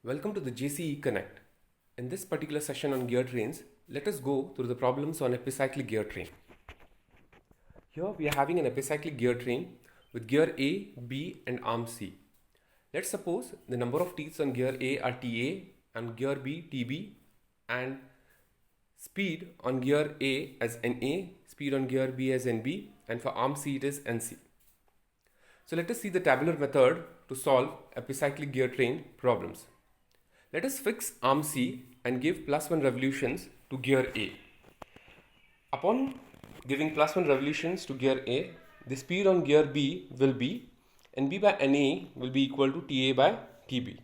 Welcome to the JCE Connect. In this particular session on gear trains, let us go through the problems on epicyclic gear train. Here we are having an epicyclic gear train with gear A, B and arm C. Let's suppose the number of teeth on gear A are TA and gear B TB, and speed on gear A as NA, speed on gear B as NB, and for arm C it is NC. So let us see the tabular method to solve epicyclic gear train problems. Let us fix arm C and give +1 revolutions to gear A. Upon giving +1 revolutions to gear A, the speed on gear B will be NB by NA will be equal to TA by TB.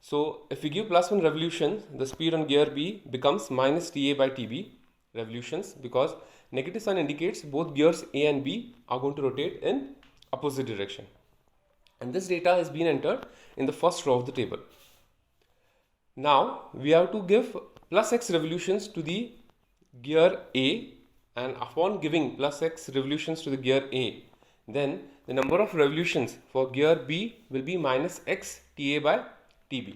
So if we give +1 revolutions, the speed on gear B becomes minus TA by TB revolutions, because negative sign indicates both gears A and B are going to rotate in opposite direction. And this data has been entered in the first row of the table. Now we have to give +x revolutions to the gear A, and upon giving +x revolutions to the gear A, then the number of revolutions for gear B will be minus x TA by TB.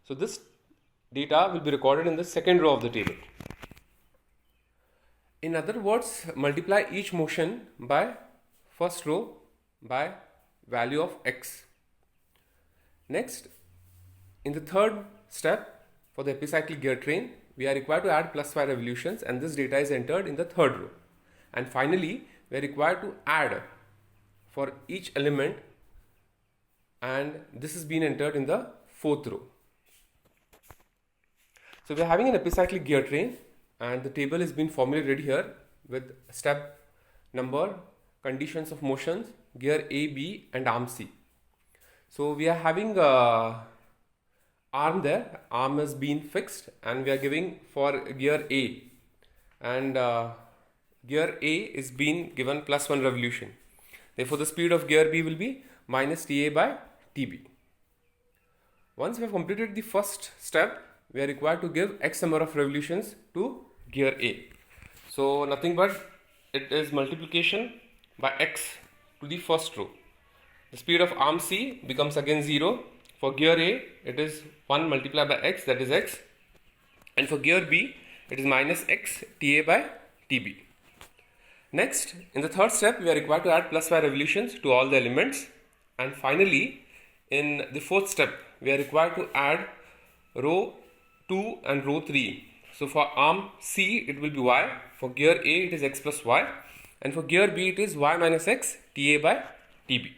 So this data will be recorded in the second row of the table. In other words, multiply each motion by first row by value of x. Next, in the third step for the epicyclic gear train, we are required to add +5 revolutions, and this data is entered in the third row. And finally, we are required to add for each element, and this has been entered in the fourth row. So we are having an epicyclic gear train, and the table has been formulated here with step number, conditions of motions, gear A, B and arm C. So we are having arm there, arm has been fixed, and we are giving for gear A, and gear A is being given +1 revolution. Therefore the speed of gear B will be minus TA by TB. Once we have completed the first step, we are required to give x number of revolutions to gear A. So nothing but it is multiplication by x to the first row. The speed of arm C becomes again 0. For gear A, it is 1 multiplied by x, that is x. And for gear B, it is minus x TA by TB. Next, in the third step, we are required to add +5 revolutions to all the elements. And finally, in the fourth step, we are required to add row 2 and row 3. So for arm C, it will be y. For gear A, it is x plus y. And for gear B, it is y minus x TA by TB.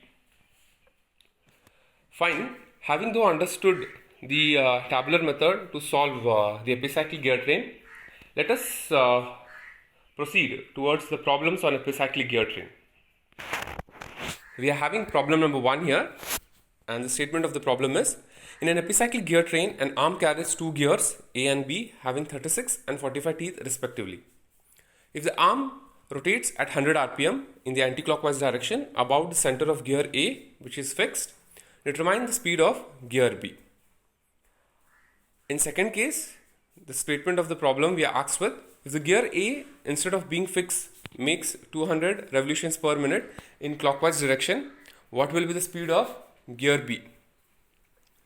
Fine. Having though understood the tabular method to solve the epicyclic gear train, let us proceed towards the problems on epicyclic gear train. We are having problem number 1 here, and the statement of the problem is: in an epicyclic gear train, an arm carries two gears A and B having 36 and 45 teeth respectively. If the arm rotates at 100 rpm in the anti-clockwise direction about the center of gear A, which is fixed, determine the speed of gear B. In second case, the statement of the problem we are asked with: if the gear A, instead of being fixed, makes 200 revolutions per minute in clockwise direction, what will be the speed of gear B?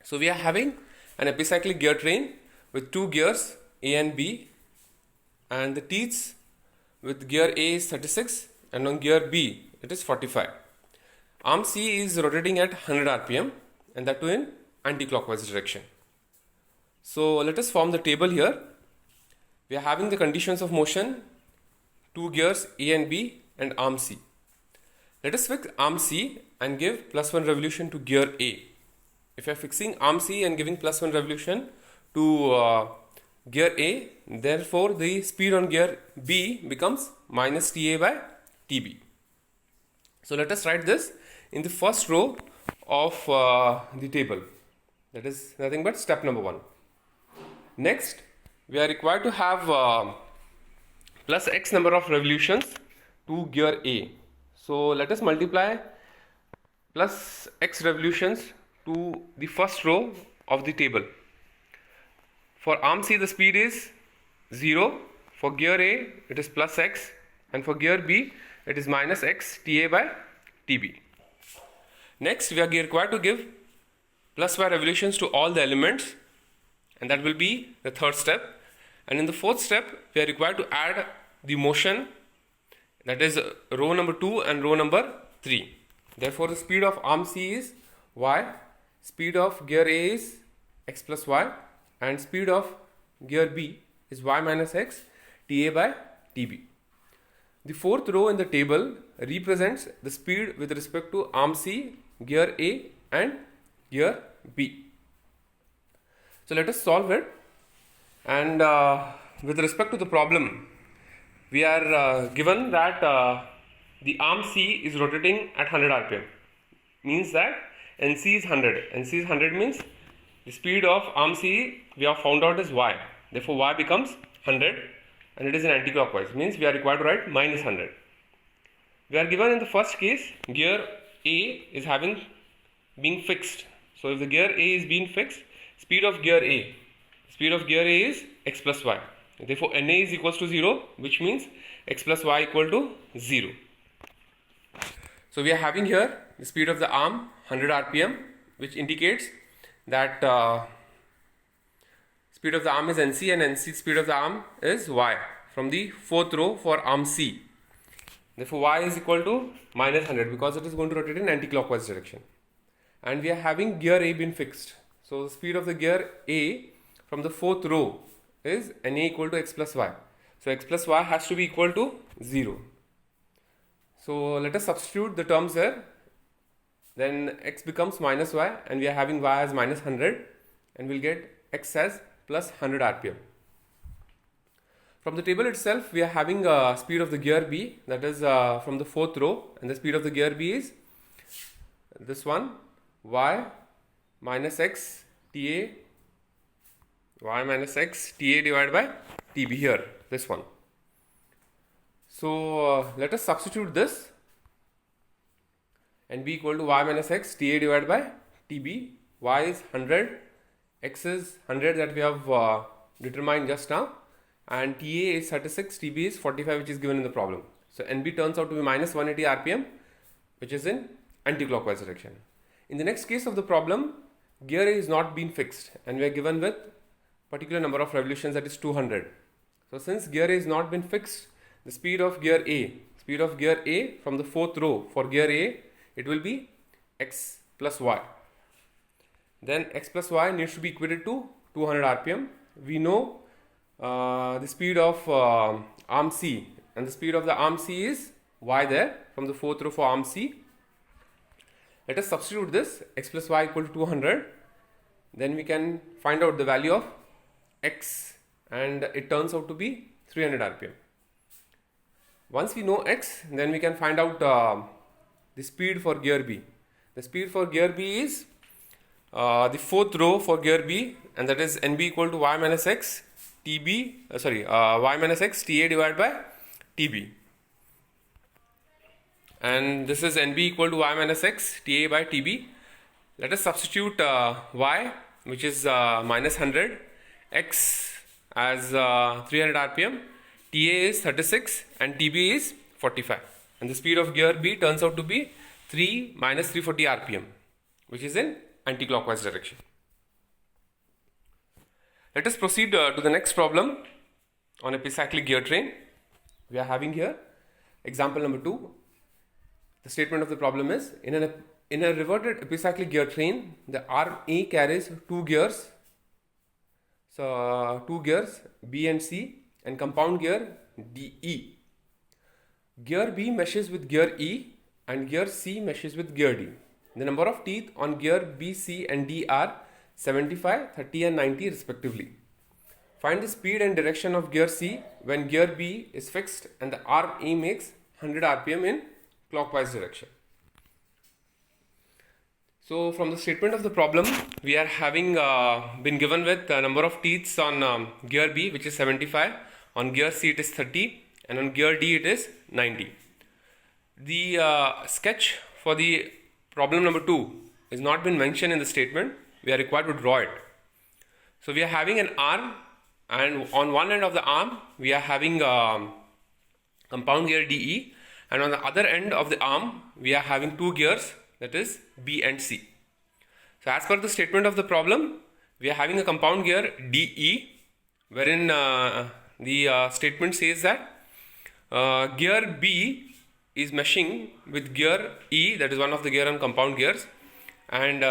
So we are having an epicyclic gear train with two gears A and B, and the teeths with gear A is 36 and on gear B it is 45. Arm C is rotating at 100 rpm, and that too in anti-clockwise direction. So let us form the table here. We are having the conditions of motion, two gears A and B and arm C. Let us fix arm C and give +1 revolution to gear A. If you are fixing arm C and giving +1 revolution to gear A, therefore the speed on gear B becomes minus TA by TB. So let us write this in the first row of the table. That is nothing but step number 1. Next, we are required to have plus x number of revolutions to gear A. So let us multiply plus x revolutions to the first row of the table. For arm C, the speed is 0. For gear A, it is plus x, and for gear B, it is minus x TA by TB. Next, we are required to give plus y revolutions to all the elements, and that will be the third step. And in the fourth step, we are required to add the motion, that is row number 2 and row number 3. Therefore, the speed of arm C is y, speed of gear A is x plus y, and speed of gear B is y minus x Ta by Tb. The fourth row in the table represents the speed with respect to arm C, gear A and gear B. So let us solve it. And with respect to the problem, we are given that the arm C is rotating at 100 rpm. Means that NC is 100. NC is 100 means the speed of arm C we have found out is y. Therefore, y becomes 100 and it is in anti-clockwise. Means we are required to write minus 100. We are given in the first case gear A is being fixed. So if the gear A is being fixed, speed of gear A is x plus y. Therefore, Na is equals to 0, which means x plus y equal to 0. So we are having here the speed of the arm 100 rpm, which indicates that speed of the arm is NC and NC speed of the arm is y from the fourth row for arm C. Therefore, y is equal to minus 100 because it is going to rotate in anti-clockwise direction. And we are having gear A being fixed. So the speed of the gear A from the fourth row is Na equal to x plus y. So x plus y has to be equal to 0. So let us substitute the terms here. Then x becomes minus y and we are having y as minus 100 and we'll get x as plus 100 rpm. From the table itself, we are having speed of the gear B, that is from the fourth row, and the speed of the gear B is this one, y minus x Ta divided by Tb here, this one. So let us substitute this and b equal to y minus x Ta divided by Tb. Y is 100, x is 100 that we have determined just now, and Ta is 36, Tb is 45, which is given in the problem. So Nb turns out to be minus 180 rpm, which is in anti-clockwise direction. In the next case of the problem, gear A is not being fixed and we are given with particular number of revolutions, that is 200. So since gear A is not been fixed, the speed of gear A from the fourth row for gear A, it will be x plus y. Then x plus y needs to be equated to 200 rpm. We know the speed of arm C, and the speed of the arm C is y there from the fourth row for arm C. Let us substitute this, x plus y equal to 200. Then we can find out the value of x and it turns out to be 300 rpm. Once we know x, then we can find out the speed for gear B. The speed for gear B is the fourth row for gear B, and that is Nb equal to y minus x y minus x Ta divided by Tb. And this is Nb equal to y minus x Ta by Tb. Let us substitute y, which is minus 100, x as 300 rpm, Ta is 36 and Tb is 45. And the speed of gear B turns out to be 3 minus 340 rpm, which is in anti-clockwise direction. Let us proceed to the next problem on a epicyclic gear train. We are having here example number 2. The statement of the problem is, in a reverted epicyclic gear train, the arm A carries two gears, B and C, and compound gear DE. Gear B meshes with gear E and gear C meshes with gear D. The number of teeth on gear B, C and D are 75, 30 and 90 respectively. Find the speed and direction of gear C when gear B is fixed and the arm A makes 100 rpm in clockwise direction. So from the statement of the problem, we are having been given with a number of teeths on gear B, which is 75, on gear C it is 30, and on gear D it is 90. The sketch for the problem number 2 is not been mentioned in the statement. We are required to draw it. So we are having an arm, and on one end of the arm we are having compound gear DE, and on the other end of the arm we are having two gears, that is B and C. So as per the statement of the problem, we are having a compound gear DE, wherein the statement says that gear B is meshing with gear E, that is one of the gear and compound gears, and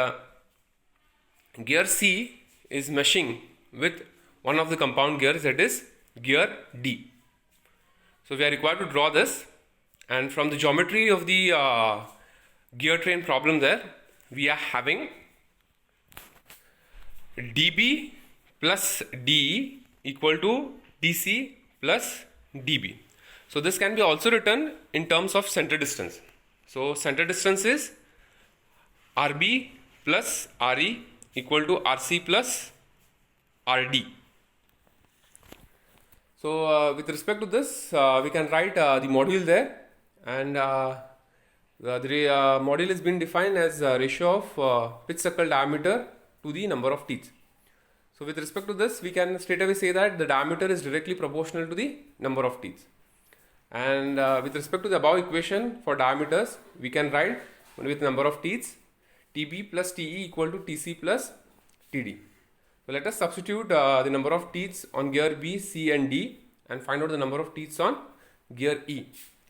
gear C is meshing with one of the compound gears, that is gear D. So we are required to draw this, and from the geometry of the gear train problem there, we are having dB plus DE equal to DC plus dB. So this can be also written in terms of center distance. So center distance is RB plus RE equal to RC plus RD. So with respect to this, we can write the module there, and the module is being defined as a ratio of pitch circle diameter to the number of teeth. So with respect to this, we can straight away say that the diameter is directly proportional to the number of teeth. And with respect to the above equation for diameters, we can write with number of teeth TB plus TE equal to TC plus TD. So let us substitute the number of teeth on gear B, C and D and find out the number of teeth on gear E.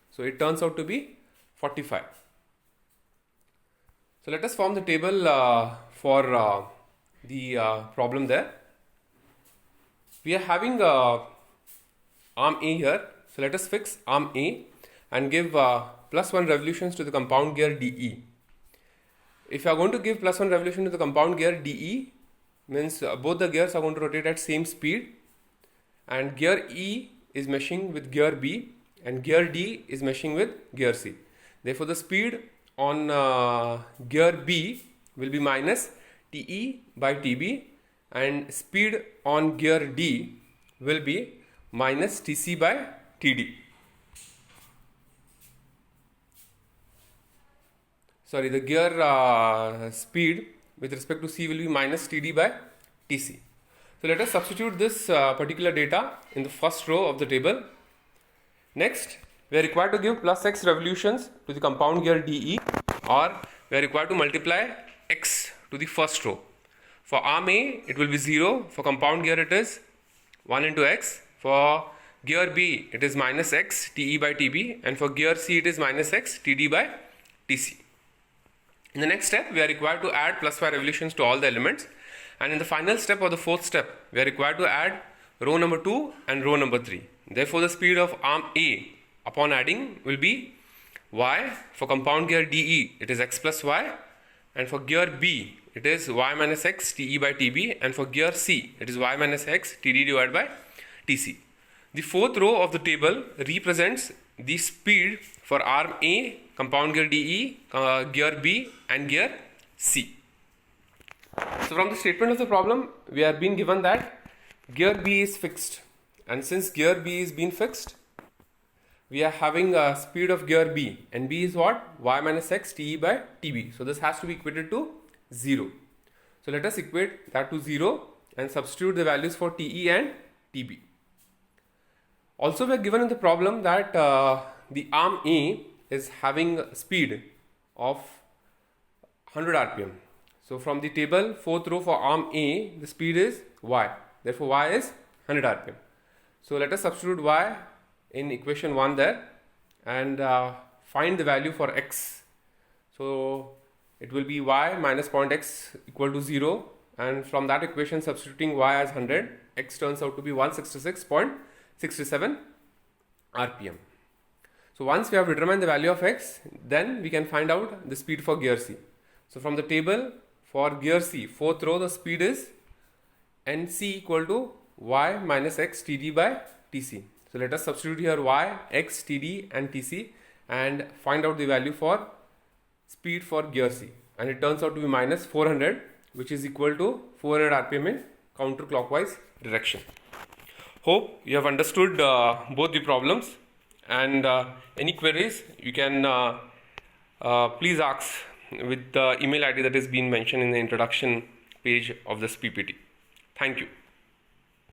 So it turns out to be 45. So let us form the table for the problem there. We are having arm A here. So let us fix arm A and give plus 1 revolutions to the compound gear DE. If you are going to give plus 1 revolution to the compound gear DE, means both the gears are going to rotate at same speed, and gear E is meshing with gear B and gear D is meshing with gear C. Therefore the speed on gear B will be minus TE by TB, and speed on gear D will be minus TC by TD. Sorry, the gear speed with respect to C will be minus TD by TC. So let us substitute this particular data in the first row of the table. Next, we are required to give plus X revolutions to the compound gear DE, or we are required to multiply X to the first row. For arm A, it will be 0. For compound gear, it is 1 into X. For gear B, it is minus X TE by TB, and for gear C, it is minus X TD by TC. In the next step, we are required to add plus 5 revolutions to all the elements, and in the final step or the fourth step, we are required to add row number 2 and row number 3. Therefore, the speed of arm A upon adding will be Y. For compound gear DE, it is X plus Y, and for gear B, it is Y minus X TE by TB, and for gear C, it is Y minus X TD divided by TC. The fourth row of the table represents the speed for arm A, compound gear DE, gear B and gear C. So from the statement of the problem, we are being given that gear B is fixed, and since gear B is being fixed, we are having a speed of gear B, and B is what? Y minus X TE by TB. So this has to be equated to 0. So let us equate that to 0 and substitute the values for TE and TB. Also, we are given in the problem that the arm A is having speed of 100 rpm. So from the table, fourth row for arm A, the speed is Y. Therefore, Y is 100 rpm. So let us substitute Y in equation 1 there and find the value for X. So it will be Y minus point X equal to 0, and from that equation substituting Y as 100, X turns out to be 166.67 rpm. So once we have determined the value of X, then we can find out the speed for gear C. So from the table for gear C, fourth row, the speed is NC equal to Y minus X TD by TC. So let us substitute here Y, X, TD and TC and find out the value for speed for gear C, and it turns out to be minus 400, which is equal to 400 rpm in counterclockwise direction. Hope you have understood both the problems, and any queries you can please ask with the email ID that is being mentioned in the introduction page of this PPT. Thank you.